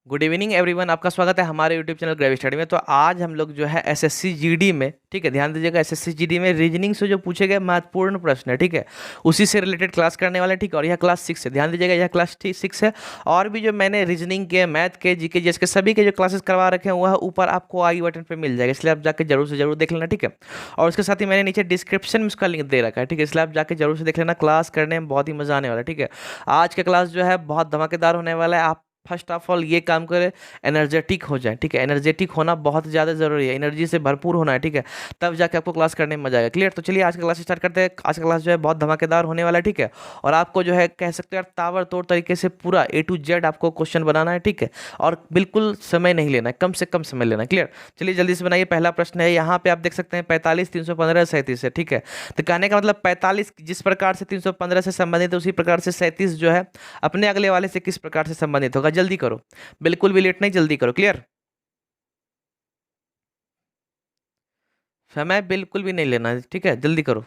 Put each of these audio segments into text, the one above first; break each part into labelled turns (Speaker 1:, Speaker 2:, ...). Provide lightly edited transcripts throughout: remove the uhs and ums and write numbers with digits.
Speaker 1: Good evening everyone, आपका स्वागत है हमारे यूट्यूब चैनल ग्रेव स्टडी में। तो आज हम लोग जो है एसएससी जीडी में, ठीक है, ध्यान दीजिएगा, एसएससी जीडी में रीजनिंग से जो पूछे गए महत्वपूर्ण प्रश्न है, ठीक है, उसी से रिलेटेड क्लास करने वाले हैं, ठीक है। और यह क्लास 6 है, ध्यान दीजिएगा, यह क्लास 6 है। और भी जो मैंने रीजनिंग के, मैथ के, जीके, जीएस के सभी के जो क्लासेस करवा रखे हैं वह ऊपर आपको आई बटन पर मिल जाएगा, इसलिए आप जाकर जरूर से जरूर देख लेना, ठीक है। और उसके साथ ही मैंने नीचे डिस्क्रिप्शन में उसका लिंक दे रखा है, ठीक है, इसलिए आप जाकर जरूर से देख लेना। क्लास करने में बहुत ही मजा आने वाला है, ठीक है। आज का क्लास जो है बहुत धमाकेदार होने वाला है। आप फर्स्ट ऑफ ऑल ये काम करें, एनर्जेटिक हो जाए, ठीक है। एनर्जेटिक होना बहुत ज़्यादा ज़रूरी है, एनर्जी से भरपूर होना है, ठीक है, तब जाके आपको क्लास करने में मजा आएगा। क्लियर? तो चलिए आज का क्लास स्टार्ट करते हैं। आज का क्लास जो है बहुत धमाकेदार होने वाला है, ठीक है। और आपको जो है कह सकते हैं ताबड़तोड़ तरीके से पूरा A to Z आपको क्वेश्चन बनाना है, ठीक है। और बिल्कुल समय नहीं लेना है, कम से कम समय लेना है। क्लियर? चलिए जल्दी से बनाइए। पहला प्रश्न है, यहाँ पे आप देख सकते हैं 45, 315, 37 है, ठीक है। तो कहने का मतलब 45 जिस प्रकार से 315 से संबंधित है, उसी प्रकार से 37 जो है अपने अगले वाले से किस प्रकार से संबंधित होगा। जल्दी करो, बिल्कुल भी लेट नहीं, जल्दी करो। क्लियर? समय बिल्कुल भी नहीं लेना है, ठीक है, जल्दी करो।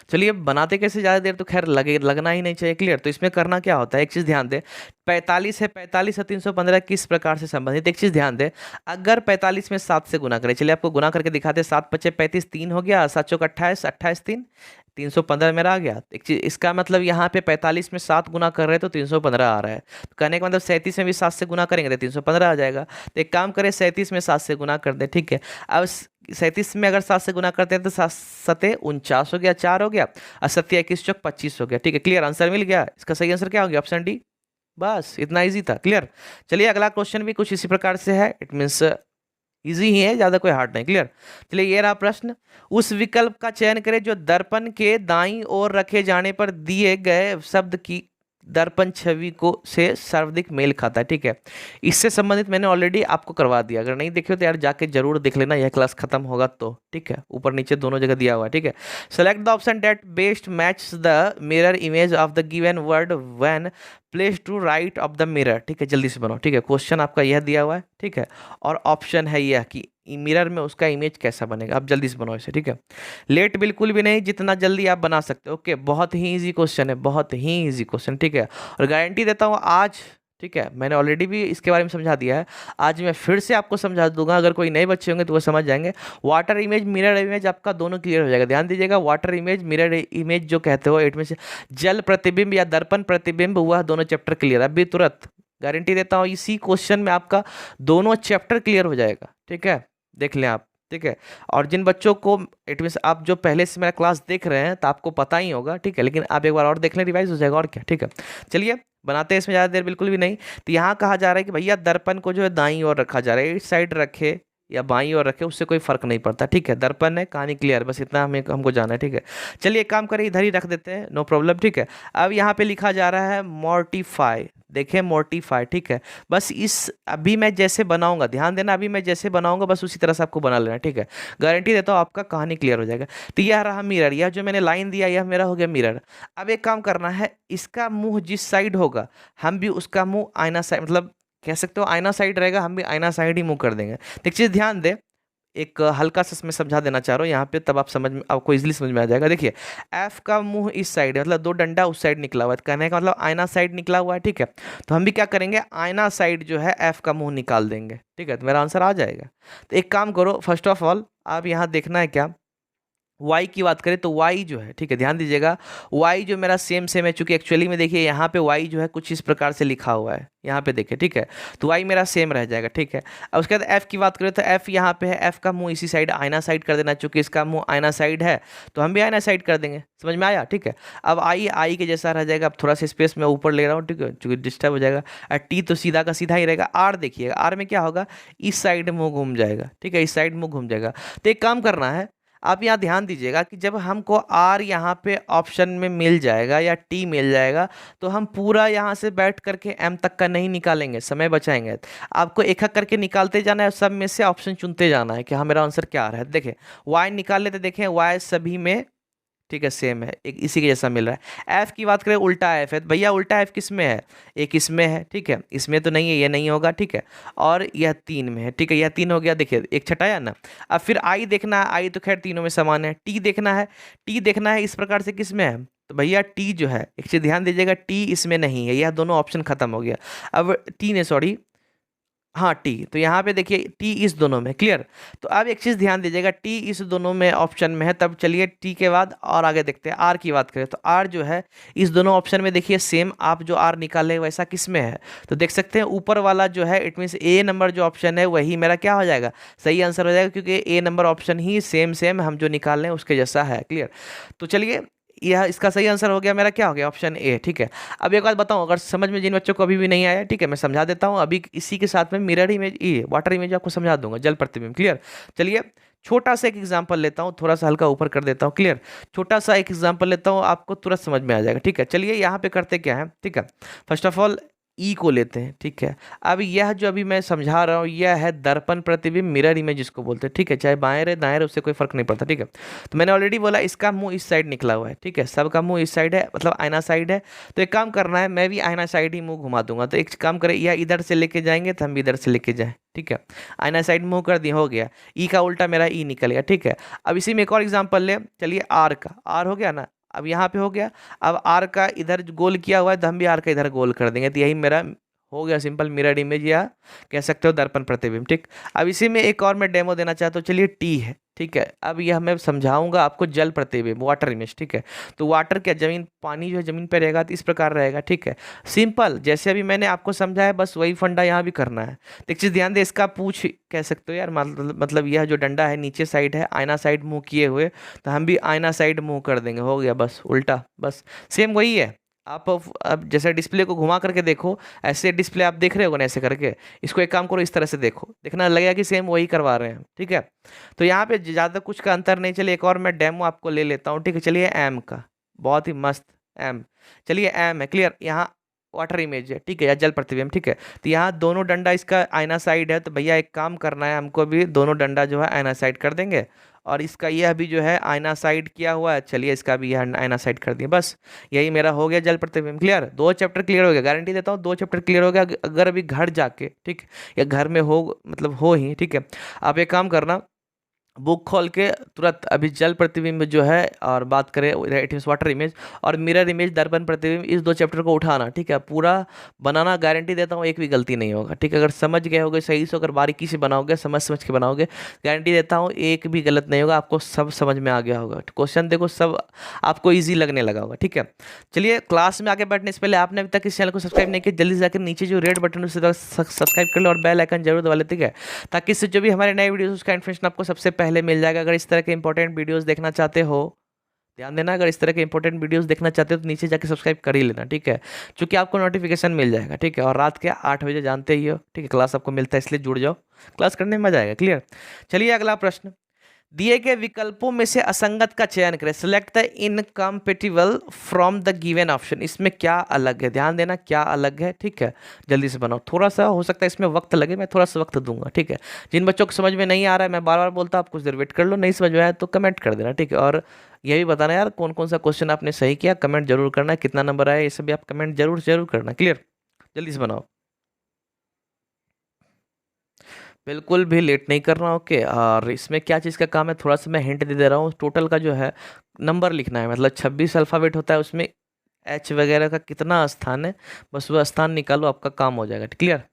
Speaker 1: चलिए बनाते कैसे, ज़्यादा देर तो खैर लगना ही नहीं चाहिए। क्लियर? तो इसमें करना क्या होता है, एक चीज़ ध्यान दे। 45 है, 45 है 315 किस प्रकार से संबंधित, एक चीज़ ध्यान दे। अगर 45 में 7 से गुना करें, चलिए आपको गुना करके दिखाते हैं। 7 पचे 35, 3 हो गया, 7 चौक 28, 28 3, 315 मेरा आ गया। एक चीज, इसका मतलब यहाँ पे 45 में 7 गुना कर रहे हैं तो 315 आ रहा है। तो कहने का मतलब 37 में भी 7 से गुना करेंगे तो 315 आ जाएगा। तो एक काम करें, 37 में 7 से गुना कर दे, ठीक है। अब 37 में अगर 7 से गुना करते हैं तो 7 सते 49 हो गया, 4 हो गया, और 7 21 चौक 25 हो गया, ठीक है। क्लियर? आंसर मिल गया। इसका सही आंसर क्या हो गया? Option D. बस इतना इजी था। क्लियर? चलिए अगला क्वेश्चन भी कुछ इसी प्रकार से है, इट मीन्स इजी ही है, ज्यादा कोई हार्ड नहीं। क्लियर? चलिए ये रहा प्रश्न। उस विकल्प का चयन करें जो दर्पण के दाईं ओर रखे जाने पर दिए गए शब्द की दर्पण छवि को से सर्वाधिक मेल खाता है, ठीक है। इससे संबंधित मैंने ऑलरेडी आपको करवा दिया, अगर नहीं देखे हो तो यार जाके जरूर देख लेना, यह क्लास खत्म होगा तो, ठीक है। ऊपर नीचे दोनों जगह दिया हुआ है, ठीक है। Select the option that best match the mirror image of the given word when place to right of the mirror, ठीक है। जल्दी से बनाओ, ठीक है। क्वेश्चन आपका यह दिया हुआ है, ठीक है। और ऑप्शन है यह कि मिरर में उसका इमेज कैसा बनेगा। आप जल्दी से बनाओ इसे, ठीक है। लेट बिल्कुल भी नहीं, जितना जल्दी आप बना सकते हो। ओके, बहुत ही इजी क्वेश्चन है, बहुत ही इजी क्वेश्चन, ठीक है। और गारंटी देता हूँ आज, ठीक है, मैंने ऑलरेडी भी इसके बारे में समझा दिया है, आज मैं फिर से आपको समझा दूंगा। अगर कोई नए बच्चे होंगे तो वो समझ जाएंगे। वाटर इमेज, मिरर इमेज आपका दोनों क्लियर हो जाएगा। ध्यान दीजिएगा, वाटर इमेज, मिरर इमेज जो कहते हो, इट में से जल प्रतिबिंब या दर्पण प्रतिबिंब, वह दोनों चैप्टर क्लियर है अभी तुरंत। गारंटी देता हूँ इसी क्वेश्चन में आपका दोनों चैप्टर क्लियर हो जाएगा, ठीक है। देख लें आप, ठीक है। और जिन बच्चों को, इट मीन्स आप जो पहले से मेरा क्लास देख रहे हैं तो आपको पता ही होगा, ठीक है, लेकिन आप एक बार और देख लें, रिवाइज हो जाएगा और क्या, ठीक है। चलिए बनाते हैं, इसमें ज़्यादा देर बिल्कुल भी नहीं। तो यहाँ कहा जा रहा है कि भैया दर्पण को जो है दाईं ओर रखा जा रहा है, इस साइड रखे या बाईं ओर रखे, उससे कोई फर्क नहीं पड़ता, ठीक है। दर्पण है, कहानी क्लियर, बस इतना हमें हमको जाना है, ठीक है। चलिए एक काम करें, इधर ही रख देते हैं, नो प्रॉब्लम, ठीक है। अब यहाँ पे लिखा जा रहा है मोर्टिफाई, देखें मोर्टिफाई, ठीक है। बस इस अभी मैं जैसे बनाऊंगा, ध्यान देना, अभी मैं जैसे बनाऊंगा बस उसी तरह से आपको बना लेना, ठीक है। गारंटी देता हूँ आपका कहानी क्लियर हो जाएगा। तो यह रहा मिरर, यह जो मैंने लाइन दिया यह मेरा हो गया मिरर। अब एक काम करना है, इसका मुंह जिस साइड होगा हम भी उसका मुंह आईना साइड, मतलब कह सकते हो आईना साइड रहेगा, हम भी आईना साइड ही मुंह कर देंगे। तो एक चीज ध्यान दे, एक हल्का सा मैं समझा देना चाह रहा हूँ यहाँ पे, तब आप समझ में, आपको इजीली समझ में आ जाएगा। देखिए, एफ का मुंह इस साइड है, मतलब दो डंडा उस साइड निकला हुआ है, कहने का मतलब आईना साइड निकला हुआ है, ठीक है। तो हम भी क्या करेंगे, आईना साइड जो है एफ का मुंह निकाल देंगे, ठीक है। तो मेरा आंसर आ जाएगा। तो एक काम करो, फर्स्ट ऑफ ऑल आप यहाँ देखना है क्या, y की बात करें तो y जो है, ठीक है, ध्यान दीजिएगा, y जो मेरा सेम सेम है, चूंकि एक्चुअली में देखिए यहाँ पे y जो है कुछ इस प्रकार से लिखा हुआ है, यहाँ पे देखिए, ठीक है। तो y मेरा सेम रह जाएगा, ठीक है। अब उसके बाद f की बात करें तो f यहाँ पे है, f का मुंह इसी साइड आईना साइड कर देना, चूंकि इसका मुंह आईना साइड है तो हम भी आईना साइड कर देंगे। समझ में आया? ठीक है। अब आई के जैसा रह जाएगा, अब थोड़ा सा स्पेस मैं ऊपर ले रहा हूँ, ठीक है, चूंकि डिस्टर्ब हो जाएगा। टी तो सीधा का सीधा ही रहेगा। आर देखिएगा, आर में क्या होगा, इस साइड मुंह घूम जाएगा, ठीक है, इस साइड मुंह घूम जाएगा। तो एक काम करना है, आप यहाँ ध्यान दीजिएगा कि जब हमको आर यहाँ पे ऑप्शन में मिल जाएगा या टी मिल जाएगा तो हम पूरा यहाँ से बैठ करके एम तक का नहीं निकालेंगे, समय बचाएंगे। आपको एक एक करके निकालते जाना है, सब में से ऑप्शन चुनते जाना है कि हाँ मेरा आंसर क्या आ रहा है। देखें वाई निकाल लेते, देखें वाई सभी में, ठीक है, सेम है, एक इसी के जैसा मिल रहा है। एफ की बात करें, उल्टा एफ है, भैया उल्टा एफ किस में है, एक इसमें है, ठीक है, इसमें तो नहीं है, ये नहीं होगा, ठीक है। और यह 3 में है, ठीक है, यह 3 हो गया, देखिए एक छटाया ना। अब फिर आई देखना है, आई तो खैर तीनों में समान है। टी देखना है, टी देखना है इस प्रकार से किस में है, तो भैया टी जो है, एक चीज ध्यान दीजिएगा, टी इसमें नहीं है, यह दोनों ऑप्शन खत्म हो गया। अब टी ने, सॉरी, हाँ टी, तो यहाँ पे देखिए टी इस दोनों में, क्लियर। तो अब एक चीज ध्यान दीजिएगा, टी इस दोनों में ऑप्शन में है, तब चलिए टी के बाद और आगे देखते हैं आर की बात करें। तो आर जो है इस दोनों ऑप्शन में देखिए सेम, आप जो आर निकाले वैसा किस में है, तो देख सकते हैं ऊपर वाला जो है, इट मीन्स ए नंबर जो ऑप्शन है वही मेरा क्या हो जाएगा, सही आंसर हो जाएगा, क्योंकि ए नंबर ऑप्शन ही सेम सेम हम जो निकाल रहे हैं उसके जैसा है, क्लियर। तो चलिए यह इसका सही आंसर हो गया मेरा, क्या हो गया, ऑप्शन ए, ठीक है। अब एक बात बताऊं, अगर समझ में जिन बच्चों को अभी भी नहीं आया, ठीक है, मैं समझा देता हूं अभी, इसी के साथ में मिरर इमेज, ये वाटर इमेज आपको समझा दूंगा, जल प्रतिबिंब, क्लियर। चलिए छोटा सा एक एग्जांपल लेता हूं, थोड़ा सा हल्का ऊपर कर देता हूं, क्लियर। छोटा सा एक एग्जांपल लेता हूं, आपको तुरंत समझ में आ जाएगा, ठीक है। चलिए यहाँ पे करते क्या है, ठीक है, फर्स्ट ऑफ ऑल ई को लेते हैं, ठीक है। अब यह जो अभी मैं समझा रहा हूँ यह है दर्पण प्रतिबिंब, मिरर इमेज जिसको बोलते हैं, ठीक है, चाहे बाएं रहे दाएं रहे उससे कोई फर्क नहीं पड़ता, ठीक है। तो मैंने ऑलरेडी बोला इसका मुंह इस साइड निकला हुआ है, ठीक है, सबका मुंह इस साइड है, मतलब आईना साइड है। तो एक काम करना है, मैं भी आईना साइड ही मुंह घुमा दूंगा, तो एक काम करें, यह इधर से लेके जाएंगे तो हम भी इधर से लेके जाएं, ठीक है। आईना साइड मुंह कर दिए, हो गया, ई का उल्टा मेरा ई निकल गया, ठीक है। अब इसी में एक और एग्जाम्पल ले, चलिए आर का, आर हो गया ना, अब यहाँ पे हो गया। अब आर का इधर गोल किया हुआ है तो हम भी आर का इधर गोल कर देंगे, तो यही मेरा हो गया सिंपल मिरर इमेज, या कह सकते हो दर्पण प्रतिबिंब, ठीक। अब इसी में एक और मैं डेमो देना चाहता हूँ, चलिए टी है, ठीक है। अब यह मैं समझाऊंगा आपको जल प्रतिबिंब, वाटर इमेज, ठीक है। तो वाटर क्या, जमीन, पानी जो है जमीन पे रहेगा तो इस प्रकार रहेगा, ठीक है। सिंपल, जैसे अभी मैंने आपको समझाया बस वही फंडा यहाँ भी करना है। तो एक चीज ध्यान दे, इसका पूछ कह सकते हो यार, मतलब यह जो डंडा है नीचे साइड है, आईना साइड मुंह किए हुए, तो हम भी आईना साइड मुंह कर देंगे, हो गया बस उल्टा, बस सेम वही है। आप अब जैसे डिस्प्ले को घुमा करके देखो, ऐसे डिस्प्ले आप देख रहे हो ना ऐसे करके, इसको एक काम करो इस तरह से देखो, देखना लगेगा कि सेम वही करवा रहे हैं, ठीक है। तो यहाँ पे ज़्यादा कुछ का अंतर नहीं। चलिए एक और मैं डेमो आपको ले लेता हूँ, ठीक है। चलिए एम का, बहुत ही मस्त एम, चलिए एम है, क्लियर। यहाँ वाटर इमेज है, ठीक है, या जल प्रतिबिंब, ठीक है। तो यहाँ दोनों डंडा इसका आईना साइड है, तो भैया एक काम करना है हमको भी, दोनों डंडा जो है आईना साइड कर देंगे, और इसका यह भी जो है आईना साइड किया हुआ है, चलिए इसका भी यह आईना साइड कर दिए, बस यही मेरा हो गया जल प्रतिबिंब, क्लियर। दो चैप्टर क्लियर हो गया, गारंटी देता हूँ, दो चैप्टर क्लियर हो गया। अगर अभी घर जाके, ठीक, या घर में हो, मतलब हो ही, ठीक है, आप एक काम करना, बुक खोल के तुरंत अभी जल प्रतिबिंब जो है, और बात करें इट इज वाटर इमेज और मिरर इमेज दर्पण प्रतिबिंब, इस दो चैप्टर को उठाना, ठीक है, पूरा बनाना, गारंटी देता हूँ एक भी गलती नहीं होगा, ठीक है। अगर समझ गए होगे सही से, अगर बारीकी से बनाओगे, समझ समझ के बनाओगे, गारंटी देता हूँ एक भी गलत नहीं होगा, आपको सब समझ में आ गया होगा, क्वेश्चन देखो सब आपको ईजी लगने लगा होगा, ठीक है। चलिए क्लास में आगे बढ़ने से पहले आपने अभी तक इस चैनल को सब्सक्राइब नहीं किया, जल्दी से जाकर नीचे जो रेड बटन है उसे सब्सक्राइब कर लो और बेल आइकन जरूर दबा ले, ठीक है, ताकि इससे जो भी हमारे नए वीडियोस उसका इन्फॉर्मेशन आपको सबसे पहले मिल जाएगा। अगर इस तरह के इंपॉर्टेंट वीडियोस देखना चाहते हो, ध्यान देना, अगर इस तरह के इंपॉर्टेंट वीडियोस देखना चाहते हो तो नीचे जाके सब्सक्राइब कर ही लेना, ठीक है, क्योंकि आपको नोटिफिकेशन मिल जाएगा, ठीक है। और रात के 8 बजे जानते ही हो, ठीक है, क्लास आपको मिलता है, इसलिए जुड़ जाओ, क्लास करने में मजा आएगा, क्लियर। चलिए अगला प्रश्न, दिए गए विकल्पों में से असंगत का चयन करें, select the incompatible from the given option. इसमें क्या अलग है, ध्यान देना क्या अलग है, ठीक है, जल्दी से बनाओ, थोड़ा सा हो सकता है इसमें वक्त लगे, मैं थोड़ा सा वक्त दूंगा, ठीक है। जिन बच्चों को समझ में नहीं आ रहा है, मैं बार बार बोलता हूँ, आप कुछ देर वेट कर लो, नहीं समझ में आया तो कमेंट कर देना, ठीक है। और ये भी बताना यार कौन कौन सा क्वेश्चन आपने सही किया, कमेंट जरूर करना, कितना नंबर आया ये सब भी आप कमेंट जरूर जरूर करना, क्लियर, जल्दी से बनाओ, बिल्कुल भी लेट नहीं कर रहा हूँ, ओके। और इसमें क्या चीज़ का काम है, थोड़ा सा मैं हिंट दे रहा हूँ, टोटल का जो है नंबर लिखना है, मतलब 26 अल्फ़ाबेट होता है, उसमें एच वगैरह का कितना स्थान है, बस वो स्थान निकालो, आपका काम हो जाएगा, क्लियर,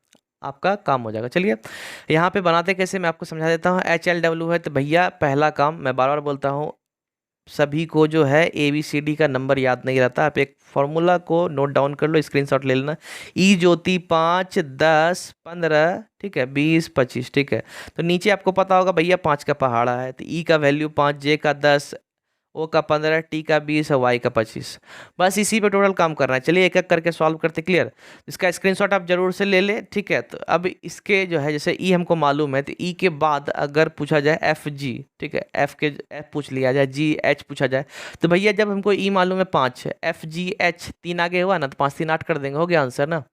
Speaker 1: आपका काम हो जाएगा। चलिए यहाँ पे बनाते कैसे मैं आपको समझा देता हूँ। HLW है तो भैया पहला काम, मैं बार बार बोलता हूँ, सभी को जो है ABCD का नंबर याद नहीं रहता, आप एक फॉर्मूला को नोट डाउन कर लो, स्क्रीनशॉट ले लेना, ई ज्योति 5 10 15, ठीक है, 20 25, ठीक है। तो नीचे आपको पता होगा भैया 5 का पहाड़ा है, तो ई का वैल्यू 5, जे का 10, ओ का 15, टी का 20 और वाई का 25, बस इसी पे टोटल काम करना है। चलिए एक एक करके सॉल्व करते, क्लियर। इसका स्क्रीनशॉट आप जरूर से ले ले, ठीक है। तो अब इसके जो है, जैसे ई हमको मालूम है, तो ई के बाद अगर पूछा जाए एफ जी, ठीक है, एफ पूछ लिया जाए, जी एच पूछा जाए, तो भैया जब हमको ई मालूम है 5 है, एफ जी एच 3 आगे हुआ ना, तो 5 3 8 कर देंगे, हो गया आंसर ना।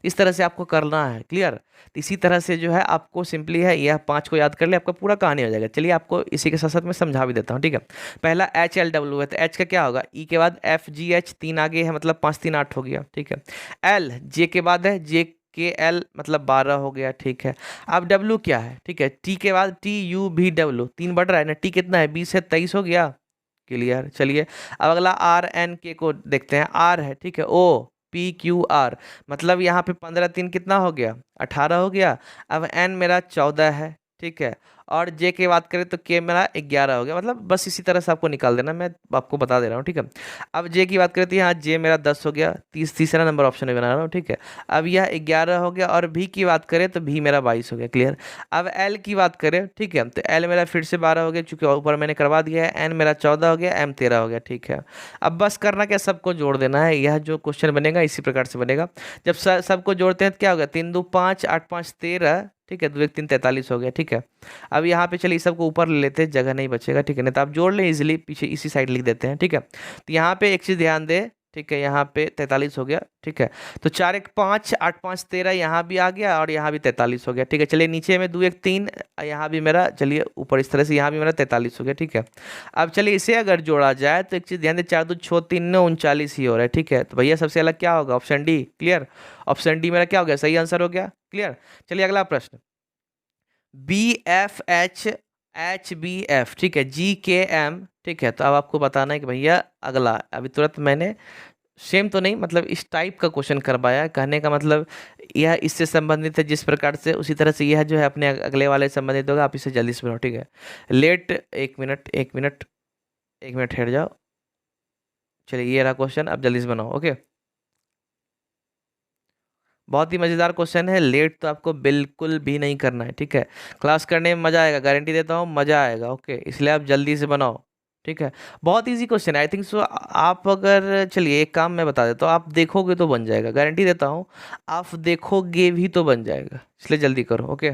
Speaker 1: इस तरह से आपको करना है, क्लियर। तो इसी तरह से जो है आपको सिंपली है, यह 5 को याद कर ले, आपका पूरा कहानी हो जाएगा। चलिए आपको इसी के साथ साथ मैं समझा भी देता हूँ, ठीक है। पहला HLW है, तो एच का क्या होगा, ई के बाद FGH 3 आगे है, मतलब 5 3 8 हो गया, ठीक है। एल जे के बाद है, जे के एल मतलब 12 हो गया, ठीक है। अब डब्ल्यू क्या है, ठीक है, टी के बाद TUVW 3 बढ़ रहा है ना, टी कितना है 20 है 23 हो गया, क्लियर। चलिए अब अगला आर एन के को देखते हैं। आर है, ठीक है, ओ पी क्यू आर, मतलब यहाँ पे 15 3 कितना हो गया, 18 हो गया। अब एन मेरा 14 है, ठीक है, और जे की बात करें तो के मेरा 11 हो गया। मतलब बस इसी तरह से आपको निकाल देना, मैं आपको बता दे रहा हूँ, ठीक है। अब जे की बात करें तो यहाँ जे मेरा 10 हो गया, तीसरा नंबर ऑप्शन में बना रहा हूँ, ठीक है। अब यह 11 हो गया, और भी की बात करें तो भी मेरा 22 हो गया, क्लियर। अब एल की बात करें, ठीक है, तो एल मेरा फिर से 12 हो गया, चूंकि ऊपर मैंने करवा दिया है। एन मेरा 14 हो गया, एम 13 हो गया, ठीक है। अब बस करना क्या, सबको जोड़ देना है। यह जो क्वेश्चन बनेगा इसी प्रकार से बनेगा। जब सबको जोड़ते हैं तो क्या होगा, 3 2 5 8 5 13, ठीक है, 2 1 3 43 हो गया, ठीक है। अब यहाँ पे चलिए सबको ऊपर ले लेते हैं, जगह नहीं बचेगा, ठीक है, नहीं तो आप जोड़ लें इजिली, पीछे इसी साइड लिख देते हैं, ठीक है। तो यहाँ पे एक चीज़ ध्यान दे, ठीक है, यहाँ पे 43 हो गया, ठीक है। तो 4 1 5 8 5 13 यहाँ भी आ गया, और यहाँ भी 43 हो गया, ठीक है। चलिए नीचे में 2 1 3, यहाँ भी मेरा, चलिए ऊपर इस तरह से यहाँ भी मेरा 43 हो गया, ठीक है। अब चलिए इसे अगर जोड़ा जाए तो एक चीज़ ध्यान दे, 4 2 6 3 9 39 ही हो रहा है, ठीक है। तो भैया सबसे अलग क्या होगा, option D, clear. Option D मेरा क्या हो गया, सही आंसर हो गया, क्लियर। चलिए अगला प्रश्न, B F H B F, ठीक है, जी के एम, ठीक है। तो अब आपको बताना है कि भैया अगला, अभी तुरंत मैंने सेम तो नहीं, मतलब इस टाइप का क्वेश्चन करवाया है, कहने का मतलब यह इससे संबंधित है जिस प्रकार से, उसी तरह से यह जो है अपने अगले वाले से संबंधित होगा। आप इसे जल्दी से बनाओ, ठीक है। लेट, एक मिनट एक मिनट एक मिनट ठहर जाओ। चलिए ये रहा क्वेश्चन, अब जल्दी से बनाओ, ओके। बहुत ही मज़ेदार क्वेश्चन है, लेट तो आपको बिल्कुल भी नहीं करना है, ठीक है। क्लास करने में मज़ा आएगा, गारंटी देता हूँ मज़ा आएगा, ओके, इसलिए आप जल्दी से बनाओ, ठीक है। बहुत इजी क्वेश्चन है, आई थिंक सो। आप अगर, चलिए एक काम मैं बता देता हूँ, आप देखोगे तो बन जाएगा, गारंटी देता हूँ। आप देखोगे भी तो बन जाएगा, इसलिए जल्दी करो, ओके।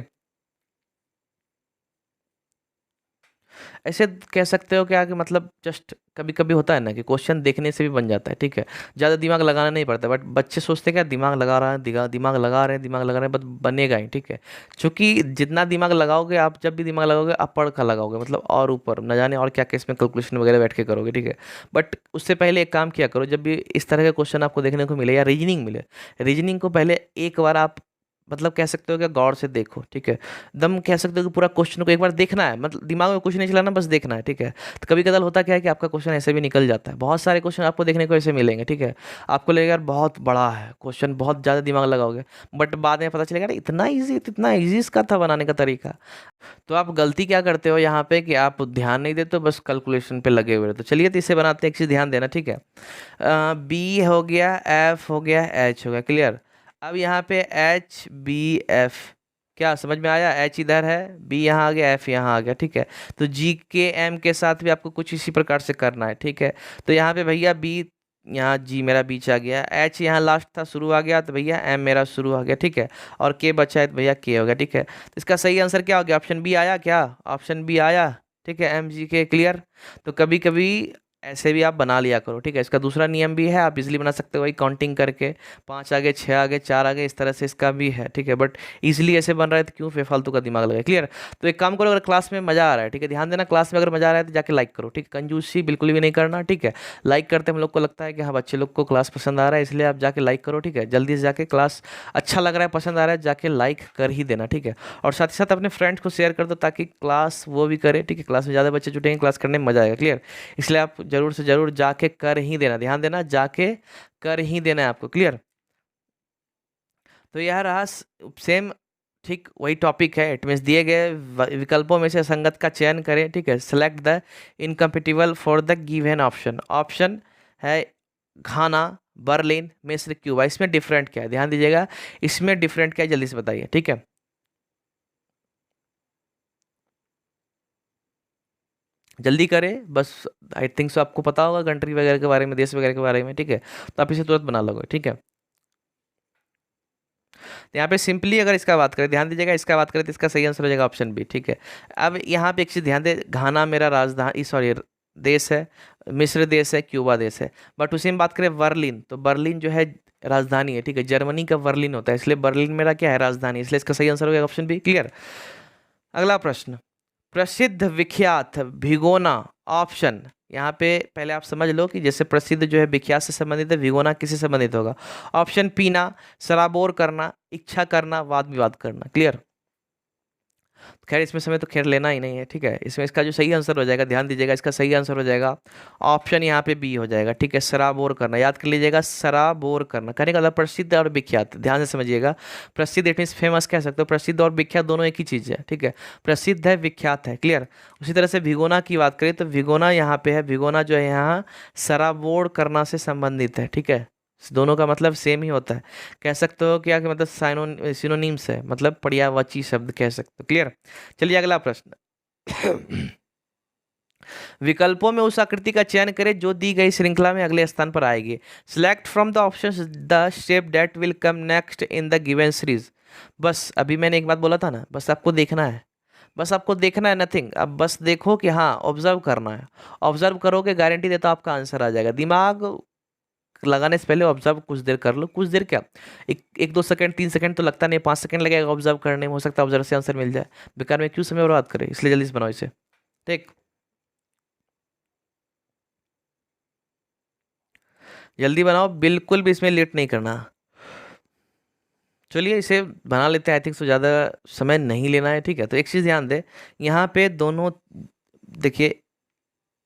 Speaker 1: ऐसे कह सकते हो क्या कि मतलब जस्ट कभी कभी होता है ना कि क्वेश्चन देखने से भी बन जाता है, ठीक है। ज़्यादा दिमाग लगाना नहीं पड़ता, बट बच्चे सोचते हैं क्या, दिमाग लगा रहा है, दिमाग लगा रहे हैं, दिमाग लगा रहे हैं, बट बनेगा ही, ठीक है। क्योंकि जितना दिमाग लगाओगे आप, जब भी दिमाग लगाओगे आप पढ़ कर लगाओगे, मतलब और ऊपर न जाने और क्या क्या इसमें कैलकुलेशन वगैरह बैठ के करोगे, ठीक है। बट उससे पहले एक काम किया करो, जब भी इस तरह के क्वेश्चन आपको देखने को मिले या रीजनिंग मिले, रीजनिंग को पहले एक बार आप, मतलब कह सकते हो कि गौर से देखो, ठीक है। दम कह सकते हो कि पूरा क्वेश्चन को एक बार देखना है, मतलब दिमाग में कुछ नहीं चलाना, बस देखना है, ठीक है। तो कभी कदाल होता क्या है कि आपका क्वेश्चन ऐसे भी निकल जाता है, बहुत सारे क्वेश्चन आपको देखने को ऐसे मिलेंगे, ठीक है। आपको लगेगा यार बहुत बड़ा है क्वेश्चन, बहुत ज़्यादा दिमाग लगाओगे, बट बाद में पता चलेगा इतना ईजी इसका था बनाने का तरीका। तो आप गलती क्या करते हो यहाँ पे कि आप ध्यान नहीं देते हो, बस कैलकुलेशन पे लगे हुए हो। तो चलिए तो इसे बनाते हैं, एक चीज़ ध्यान देना, ठीक है। बी हो गया, एफ हो गया, एच हो गया, क्लियर। अब यहाँ पे एच बी एफ, क्या समझ में आया, एच इधर है, बी यहाँ आ गया, एफ यहाँ आ गया, ठीक है। तो जी के एम के साथ भी आपको कुछ इसी प्रकार से करना है, ठीक है। तो यहाँ पे भैया बी, यहाँ जी मेरा बीच आ गया, एच यहाँ लास्ट था, शुरू आ गया, तो भैया एम मेरा शुरू आ गया, ठीक है। और के बचा है तो भैया के हो गया, ठीक है। तो इसका सही आंसर क्या हो गया, ऑप्शन बी आया क्या, ऑप्शन बी आया, ठीक है, एम जी के, क्लियर। तो कभी कभी ऐसे भी आप बना लिया करो, ठीक है। इसका दूसरा नियम भी है, आप इजीली बना सकते हो, वही काउंटिंग करके, 5 आगे 6 आगे 4 आगे, इस तरह से इसका भी है, ठीक है। बट इजीली ऐसे बन रहा है तो क्यों बेफालतू का दिमाग लगे, क्लियर। तो एक काम करो, अगर क्लास में मजा आ रहा है, ठीक है, ध्यान देना, क्लास में अगर मजा आ रहा है तो जाके लाइक करो, ठीक है, कंजूसी बिल्कुल भी नहीं करना, ठीक है। लाइक करते हम लोग को लगता है कि हाँ बच्चे लोग को क्लास पसंद आ रहा है, इसलिए आप जाके लाइक करो, ठीक है। जल्दी से जाके, क्लास अच्छा लग रहा है, पसंद आ रहा है, जाके लाइक कर ही देना, ठीक है। और साथ ही साथ अपने फ्रेंड्स को शेयर कर दो, ताकि क्लास वो भी करे, ठीक है। क्लास में ज़्यादा बच्चे जुटेंगे, क्लास करने में मजा आएगा, क्लियर। इसलिए आप जरूर से जरूर जाके कर ही देना, ध्यान देना, जाके कर ही देना है आपको, क्लियर। तो यह रहा सेम, ठीक वही टॉपिक है, इट मीन्स दिए गए विकल्पों में से संगत का चयन करें, ठीक है। Select the incompatible for the given option. Option है घाना, बर्लिन, मिस्र, क्यूबा। इसमें डिफरेंट क्या है, ध्यान दीजिएगा, इसमें डिफरेंट क्या है, जल्दी से बताइए, ठीक है। जल्दी करें बस, आई थिंक सो आपको पता होगा कंट्री वगैरह के बारे में, देश वगैरह के बारे में, ठीक है। तो आप इसे तुरंत बना लोगे, ठीक है। तो यहाँ पे सिंपली अगर इसका बात करें, ध्यान दीजिएगा, इसका बात करें तो इसका सही आंसर हो जाएगा ऑप्शन बी, ठीक है। अब यहाँ पे एक चीज़ ध्यान दे, घाना मेरा राजधानी, सॉरी देश है, मिस्र देश है, क्यूबा देश है। बट उसी में बात करें बर्लिन, तो बर्लिन जो है राजधानी है, ठीक है, जर्मनी का बर्लिन होता है, इसलिए बर्लिन मेरा क्या है, राजधानी, इसलिए इसका सही आंसर हो गया ऑप्शन बी, क्लियर। अगला प्रश्न, प्रसिद्ध विख्यात भिगोना, ऑप्शन। यहाँ पे पहले आप समझ लो कि जैसे प्रसिद्ध जो है विख्यात से संबंधित है, भिगोना किससे संबंधित होगा। ऑप्शन, पीना, सराबोर करना, इच्छा करना, वाद विवाद करना, क्लियर। खैर इसमें समय तो खैर लेना ही नहीं है, ठीक है। इसमें इसका जो सही आंसर हो जाएगा, ध्यान दीजिएगा, इसका सही आंसर हो जाएगा ऑप्शन यहाँ पे बी हो जाएगा, ठीक है। सराबोर करना, याद कर लीजिएगा, सराबोर करना, कहने का मतलब प्रसिद्ध और विख्यात, ध्यान से समझिएगा। प्रसिद्ध इट मीन्स फेमस कह सकते हो, प्रसिद्ध और विख्यात दोनों एक ही चीज़ है, ठीक है। प्रसिद्ध है, विख्यात है, क्लियर। उसी तरह से भिगोना की बात करें तो भिगोना यहाँ पे है, भिगोना जो है यहाँ सराबोर करना से संबंधित है, ठीक है। दोनों का मतलब सेम ही होता है, कह सकते हो क्या कि मतलब सिनोनिम्स है, मतलब पर्यायवाची शब्द कह सकते हो, क्लियर। चलिए अगला प्रश्न। विकल्पों में उस आकृति का चयन करें जो दी गई श्रृंखला में अगले स्थान पर आएगी। Select from the options the shape that will come next in the given series. बस अभी मैंने एक बात बोला था ना, बस आपको देखना है, बस आपको देखना है, नथिंग। अब बस देखो कि हाँ ऑब्जर्व करना है, ऑब्जर्व करोगे गारंटी देता हूं आपका आंसर आ जाएगा। दिमाग लगाने से पहले ऑब्जर्व कुछ देर कर लो, कुछ देर क्या, एक दो सेकंड 3 सेकंड तो लगता नहीं, 5 सेकंड लगेगा ऑब्जर्व करने में, हो सकता है ऑब्जर्व से आंसर मिल जाए। बेकार में क्यों समय बर्बाद करें, इसलिए जल्दी से बनाओ इसे, ठीक। जल्दी बनाओ, बिल्कुल भी इसमें लेट नहीं करना। चलिए इसे बना लेते हैं, आई थिंक सो ज़्यादा समय नहीं लेना है, ठीक है। तो एक चीज़ ध्यान दे, यहाँ पे दोनों देखिए,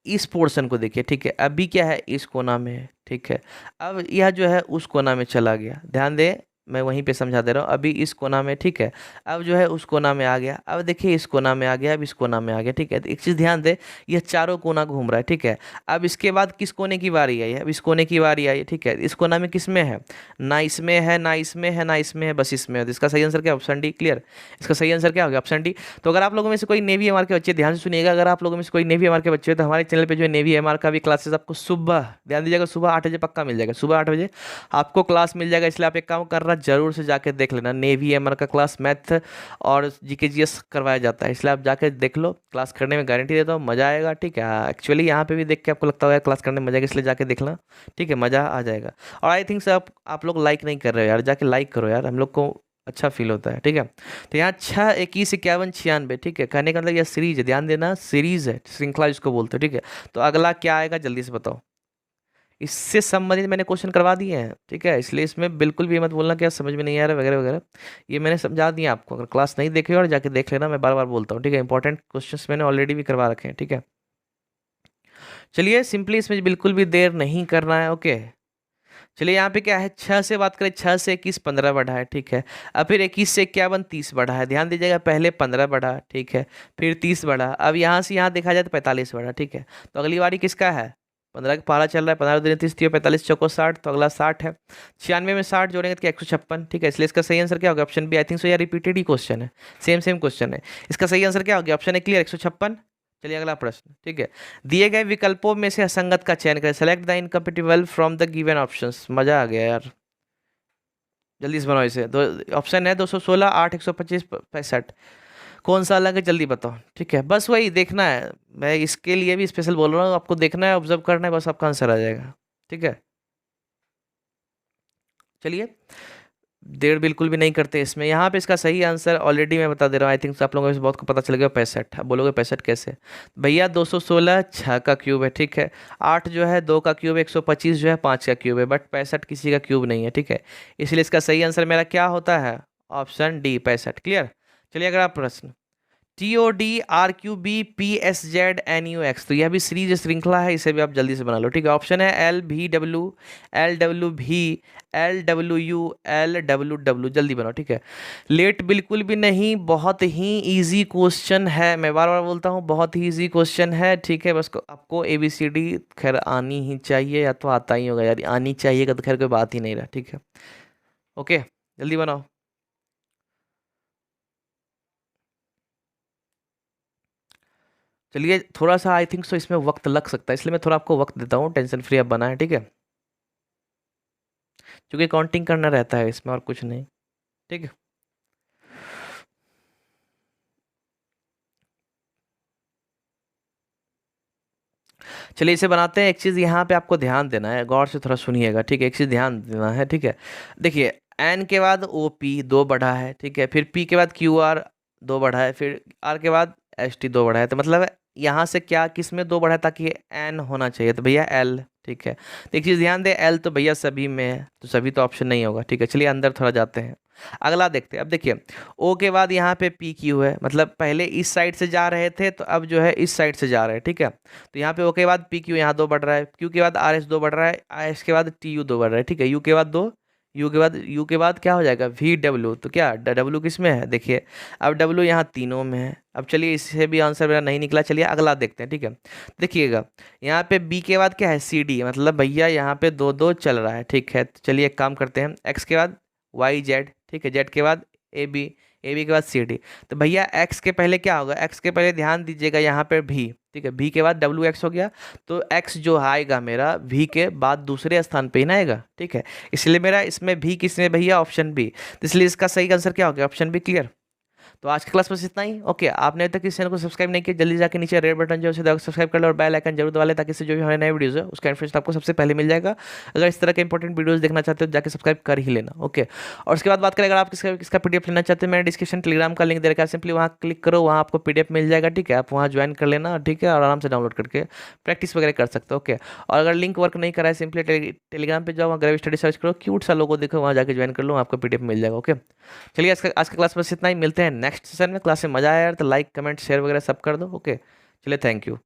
Speaker 1: इस पोर्शन को देखिए, ठीक है। अभी क्या है, इस कोना में है, ठीक है। अब यह जो है उस कोना में चला गया, ध्यान दे, मैं वहीं पे समझा दे रहा हूँ। अभी इस कोना में, ठीक है, अब जो है उस कोना में आ गया, अब देखिए इस कोना में आ गया, अब इस कोना में आ गया, ठीक है। तो एक चीज़ ध्यान दे, यह चारों कोना घूम रहा है, ठीक है। अब इसके बाद किस कोने की बारी आई है, अब इस कोने की बारी आई है, ठीक है। इस कोना में किस में है, ना इसमें है, ना इसमें है, ना इसमें है, बस इसमें है। तो इसका सही आंसर क्या, ऑप्शन डी, क्लियर। इसका सही आंसर क्या हो गया, ऑप्शन डी। तो अगर आप लोगों में से कोई नेवी एमआर के बच्चे, ध्यान से सुनिएगा, अगर आप लोगों में से कोई नेवी एमआर के बच्चे हो तो हमारे चैनल पे जो है नेवी एमआर का भी क्लासेस आपको सुबह, ध्यान दीजिएगा, सुबह 8 बजे पक्का मिल जाएगा, सुबह 8 बजे आपको क्लास मिल जाएगा। इसलिए आप एक काम करना, जरूर से जाके देख लेना, नेवी एमआर का क्लास मैथ और जीके जीएस करवाया जाता है, इसलिए आप जाके देख लो, क्लास करने में गारंटी देता हूँ मज़ा आएगा, ठीक है। एक्चुअली यहाँ पे भी देख के आपको लगता होगा क्लास करने में मजा आएगा, इसलिए जाके देखना, ठीक है, मज़ा आ जाएगा। और आई थिंक सर आप लोग लाइक नहीं कर रहे हो यार, जाके लाइक करो यार, हम लोग को अच्छा फील होता है, ठीक है। तो यहाँ 6 21 51 96, ठीक है, कहने का मतलब यह सीरीज है, ध्यान देना, सीरीज है, श्रृंखला जिसको बोलते हैं, ठीक है। तो अगला क्या आएगा जल्दी से बताओ, इससे संबंधित मैंने क्वेश्चन करवा दिए हैं, ठीक है। इसलिए इसमें बिल्कुल भी मत बोलना कि यार समझ में नहीं आ रहा वगैरह वगैरह, ये मैंने समझा दिया आपको। अगर क्लास नहीं देखे और जाके देख लेना, मैं बार बार बोलता हूँ, ठीक है। इंपॉर्टेंट क्वेश्चंस मैंने ऑलरेडी भी करवा रखे हैं, ठीक है। चलिए सिंपली इसमें बिल्कुल भी देर नहीं करना है, ओके। चलिए यहाँ पे क्या है, 6 से बात करें, 6 से 21 15 बढ़ा है, ठीक है। अब फिर 21 से 51 30 बढ़ा है, ध्यान दीजिएगा, पहले 15 बढ़ा, ठीक है, फिर 30 बढ़ा, अब यहाँ से यहाँ देखा जाए तो 45 बढ़ा, ठीक है। तो अगली बारी किसका है, 15 का पारा चल रहा है, 15 दूनी 30 45 चौको 60, तो अगला 60 है। 96 में 60 जोड़ेंगे तो क्या 156, ठीक है। इसलिए इसका सही आंसर क्या होगा, option B. I think so यार रिपीटेड ही क्वेश्चन है, सेम सेम क्वेश्चन है। इसका सही आंसर क्या होगा, ऑप्शन है क्लियर, 156। चलिए अगला प्रश्न, ठीक है। दिए गए विकल्पों में से असंगत का चयन करें, select the incompatible from the given options. मजा आ गया यार, जल्दी से बनाओ इसे। दो ऑप्शन है, 216 8 125 65, कौन सा अलग है जल्दी बताओ, ठीक है। बस वही देखना है, मैं इसके लिए भी स्पेशल बोल रहा हूँ, आपको देखना है, ऑब्जर्व करना है, बस आपका आंसर आ जाएगा, ठीक है। चलिए देर बिल्कुल भी नहीं करते इसमें, यहाँ पे इसका सही आंसर ऑलरेडी मैं बता दे रहा हूँ, आई थिंक आप लोगों को इस बहुत को पता चल गया, 65। अब बोलोगे 65 कैसे, भैया 216 6 का क्यूब है, ठीक है। 8 जो है 2 का क्यूब, 125 जो है 5 का क्यूब है, बट 65 किसी का क्यूब नहीं है, ठीक है। इसलिए इसका सही आंसर मेरा क्या होता है, ऑप्शन डी 65, क्लियर। चलिए अगर आप प्रश्न, T O D R Q B P S Z N U X, तो यह भी सीरीज श्रृंखला है, इसे भी आप जल्दी से बना लो, ठीक है। ऑप्शन है एल भी डब्ल्यू, एल डब्ल्यू भी, L W you, L W W, जल्दी बनाओ, ठीक है। लेट बिल्कुल भी नहीं, बहुत ही इजी क्वेश्चन है, मैं बार बार बोलता हूँ बहुत ही इजी क्वेश्चन है, ठीक है। बस आपको ए बी सी डी खैर आनी ही चाहिए, या तो आता ही होगा यार, आनी चाहिए तो खैर कोई बात ही नहीं रहा, ठीक है। ओके जल्दी बनाओ। चलिए थोड़ा सा आई थिंक सो इसमें वक्त लग सकता है, इसलिए मैं थोड़ा आपको वक्त देता हूँ, टेंशन फ्री आप बनाए, ठीक है। क्योंकि काउंटिंग करना रहता है इसमें और कुछ नहीं, ठीक है। चलिए इसे बनाते हैं। एक चीज़ यहाँ पे आपको ध्यान देना है, गौर से थोड़ा सुनिएगा, ठीक है। एक चीज़ ध्यान देना है, ठीक है। देखिए एन के बाद ओ पी 2 बढ़ा है, ठीक है, फिर पी के बाद क्यू आर 2 बढ़ा है, फिर आर के बाद एस टी 2 बढ़ा है, तो मतलब यहाँ से क्या किस में 2 बढ़ा है, ताकि एन होना चाहिए, तो भैया एल, ठीक है। तो एक चीज़ ध्यान दे, एल तो भैया सभी में है, तो सभी तो ऑप्शन नहीं होगा, ठीक है। चलिए अंदर थोड़ा जाते हैं, अगला देखते हैं। अब देखिए ओ के बाद यहाँ पे पी क्यू है, मतलब पहले इस साइड से जा रहे थे तो अब जो है इस साइड से जा रहे हैं, ठीक है। तो यहाँ पे ओ के बाद पी क्यू यहाँ 2 बढ़ रहा है, क्यू के बाद आर एस 2 बढ़ रहा है, आर एस के बाद टी यू 2 बढ़ रहा है, ठीक है। यू के बाद 2, यू के बाद क्या हो जाएगा वी डब्ल्यू, तो क्या डब्ल्यू किस में है देखिए, अब डब्ल्यू यहाँ तीनों में है। अब चलिए इससे भी आंसर मेरा नहीं निकला, चलिए अगला देखते हैं, ठीक है। देखिएगा यहाँ पे बी के बाद क्या है सी डी, मतलब भैया यहाँ पे 2 2 चल रहा है, ठीक है। तो चलिए एक काम करते हैं, एक्स के बाद वाई जेड, ठीक है, जेड के बाद ए बी के बाद सी डी। तो भैया एक्स के पहले क्या होगा, एक्स के पहले ध्यान दीजिएगा यहाँ पे भी, ठीक है। भी के बाद डब्ल्यू एक्स हो गया, तो एक्स जो आएगा मेरा भी के बाद दूसरे स्थान पे ही ना आएगा, ठीक है। इसलिए मेरा इसमें भी किसमें भैया, ऑप्शन बी, तो इसलिए इसका सही आंसर क्या हो गया, ऑप्शन बी। क्लियर। तो आज की क्लास बस इतना ही। ओके, आपने अभी तक इस चैनल को सब्सक्राइब नहीं किया, जल्दी जाके नीचे रेड बटन जो है उसे दबाकर सब्सक्राइब कर लो और बेल आइकन जरूर दबा ले, ताकि इससे जो भी हमारे नए वीडियोस है उसका इन्फॉर्मेशन आपको सबसे पहले मिल जाएगा। अगर इस तरह के इंपॉर्टेंट वीडियोस देखना चाहते हो जाके सब्सक्राइब कर ही लेना, ओके। और उसके बाद बात करें, अगर आप किसका पीडीएफ लेना चाहते हैं, मैंने डिस्क्रिप्शन टेलीग्राम का लिंक दे रखा है, सिंपली वहाँ क्लिक करो, वहाँ आपको पीडीएफ मिल जाएगा, ठीक है। आप वहाँ ज्वाइन कर लेना, ठीक है, और आराम से डाउनलोड करके प्रैक्टिस वगैरह कर सकते हो, ओके। और अगर लिंक वर्क नहीं करा है, सिंपली टेलीग्राम पे जाओ, ग्रेव स्टडी सर्च करो, क्यूट सा लोगो देखो, वहाँ जाके ज्वाइन कर लो, आपको पीडीएफ मिल जाएगा, ओके। चलिए आज का क्लास बस इतना ही, मिलते हैं नेक्स्ट सेशन में। क्लास में मजा आया यार तो लाइक कमेंट शेयर वगैरह सब कर दो, ओके। चलिए थैंक यू।